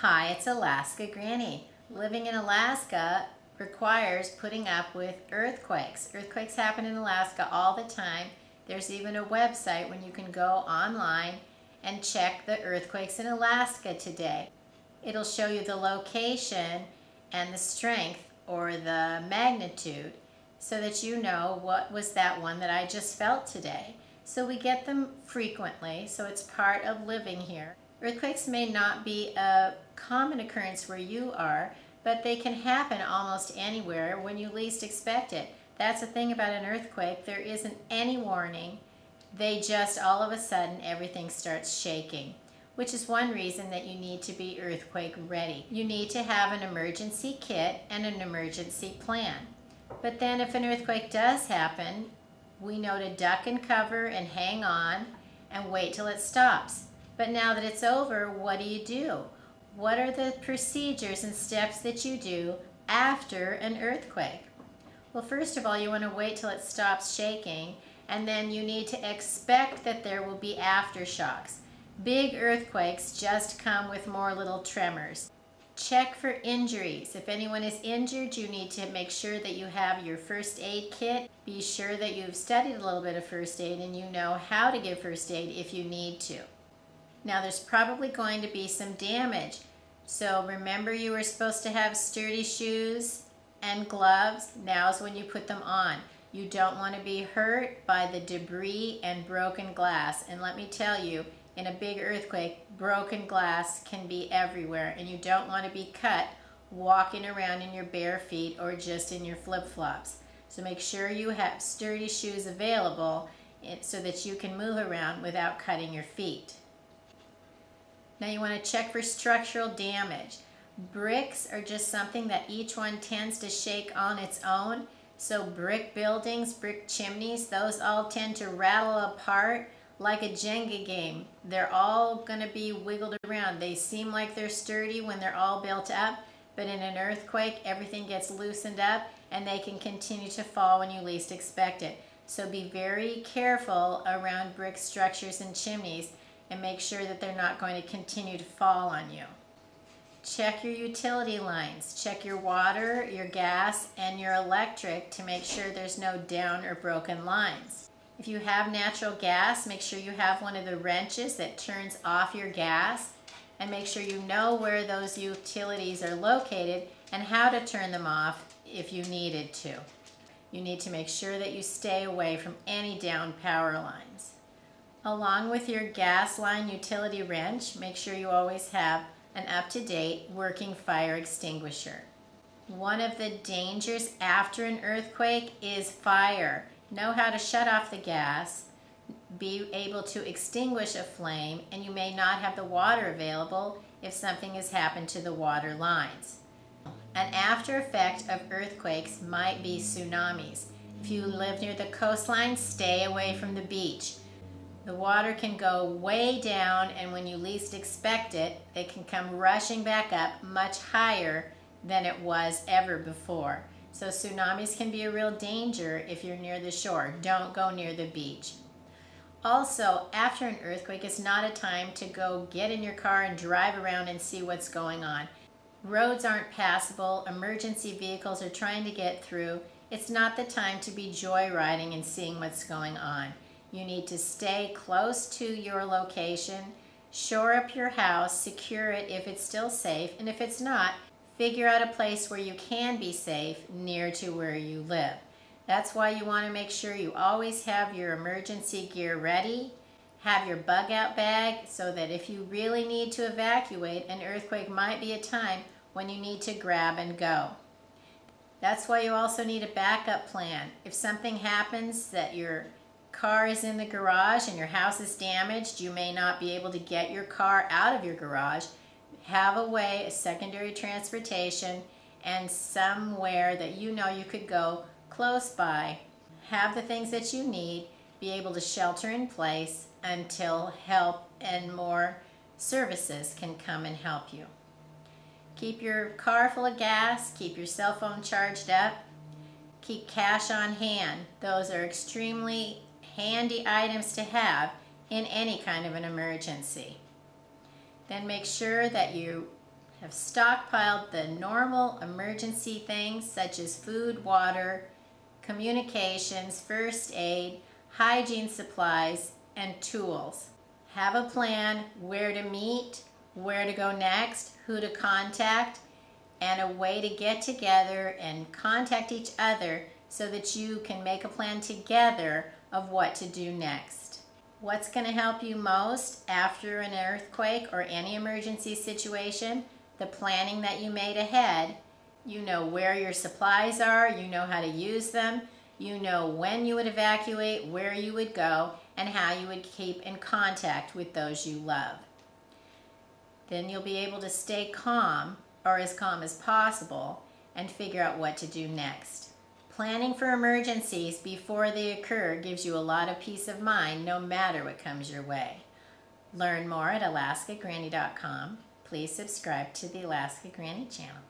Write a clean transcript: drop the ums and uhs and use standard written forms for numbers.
Hi, it's Alaska Granny. Living in Alaska requires putting up with earthquakes. Earthquakes happen in Alaska all the time. There's even a website when you can go online and check the earthquakes in Alaska today. It'll show you the location and the strength or the magnitude so that you know what was that one that I just felt today. So we get them frequently, so it's part of living here. Earthquakes may not be a common occurrence where you are, but they can happen almost anywhere when you least expect it. That's the thing about an earthquake. There isn't any warning. They just all of a sudden everything starts shaking, which is one reason that you need to be earthquake ready. You need to have an emergency kit and an emergency plan. But then if an earthquake does happen, we know to duck and cover and hang on and wait till it stops. But now that it's over, what do? What are the procedures and steps that you do after an earthquake? Well, first of all, you want to wait till it stops shaking, and then you need to expect that there will be aftershocks. Big earthquakes just come with more little tremors. Check for injuries. If anyone is injured, you need to make sure that you have your first aid kit. Be sure that you've studied a little bit of first aid and you know how to give first aid if you need to. Now there's probably going to be some damage. So remember, you were supposed to have sturdy shoes and gloves. Now's when you put them on. You don't want to be hurt by the debris and broken glass. And let me tell you, in a big earthquake, broken glass can be everywhere, and you don't want to be cut walking around in your bare feet or just in your flip-flops. So make sure you have sturdy shoes available so that you can move around without cutting your feet. Now you want to check for structural damage. Bricks are just something that each one tends to shake on its own. So brick buildings, brick chimneys, those all tend to rattle apart like a Jenga game. They're all going to be wiggled around. They seem like they're sturdy when they're all built up, but in an earthquake, everything gets loosened up and they can continue to fall when you least expect it. So be very careful around brick structures and chimneys and make sure that they're not going to continue to fall on you. Check your utility lines. Check your water, your gas, and your electric to make sure there's no down or broken lines. If you have natural gas, make sure you have one of the wrenches that turns off your gas, and make sure you know where those utilities are located and how to turn them off if you needed to. You need to make sure that you stay away from any down power lines. Along with your gas line utility wrench, make sure you always have an up-to-date working fire extinguisher. One of the dangers after an earthquake is fire. Know how to shut off the gas, be able to extinguish a flame, and you may not have the water available if something has happened to the water lines. An after effect of earthquakes might be tsunamis. If you live near the coastline, stay away from the beach. The water can go way down, and when you least expect it, it can come rushing back up much higher than it was ever before. So tsunamis can be a real danger if you're near the shore. Don't go near the beach. Also, after an earthquake, it's not a time to go get in your car and drive around and see what's going on. Roads aren't passable. Emergency vehicles are trying to get through. It's not the time to be joyriding and seeing what's going on. You need to stay close to your location, shore up your house, secure it if it's still safe, and if it's not, figure out a place where you can be safe near to where you live. That's why you want to make sure you always have your emergency gear ready, have your bug out bag so that if you really need to evacuate, an earthquake might be a time when you need to grab and go. That's why you also need a backup plan. If something happens that your car is in the garage and your house is damaged, you may not be able to get your car out of your garage. Have a way, a secondary transportation, and somewhere that you know you could go close by. Have the things that you need, be able to shelter in place until help and more services can come and help you. Keep your car full of gas, keep your cell phone charged up, keep cash on hand. Those are extremely handy items to have in any kind of an emergency. Then make sure that you have stockpiled the normal emergency things such as food, water, communications, first aid, hygiene supplies, and tools. Have a plan where to meet, where to go next, who to contact, and a way to get together and contact each other so that you can make a plan together of what to do next. What's going to help you most after an earthquake or any emergency situation? The planning that you made ahead. You know where your supplies are, you know how to use them, you know when you would evacuate, where you would go, and how you would keep in contact with those you love. Then you'll be able to stay calm, or as calm as possible, and figure out what to do next. Planning for emergencies before they occur gives you a lot of peace of mind no matter what comes your way. Learn more at alaskagranny.com. Please subscribe to the Alaska Granny channel.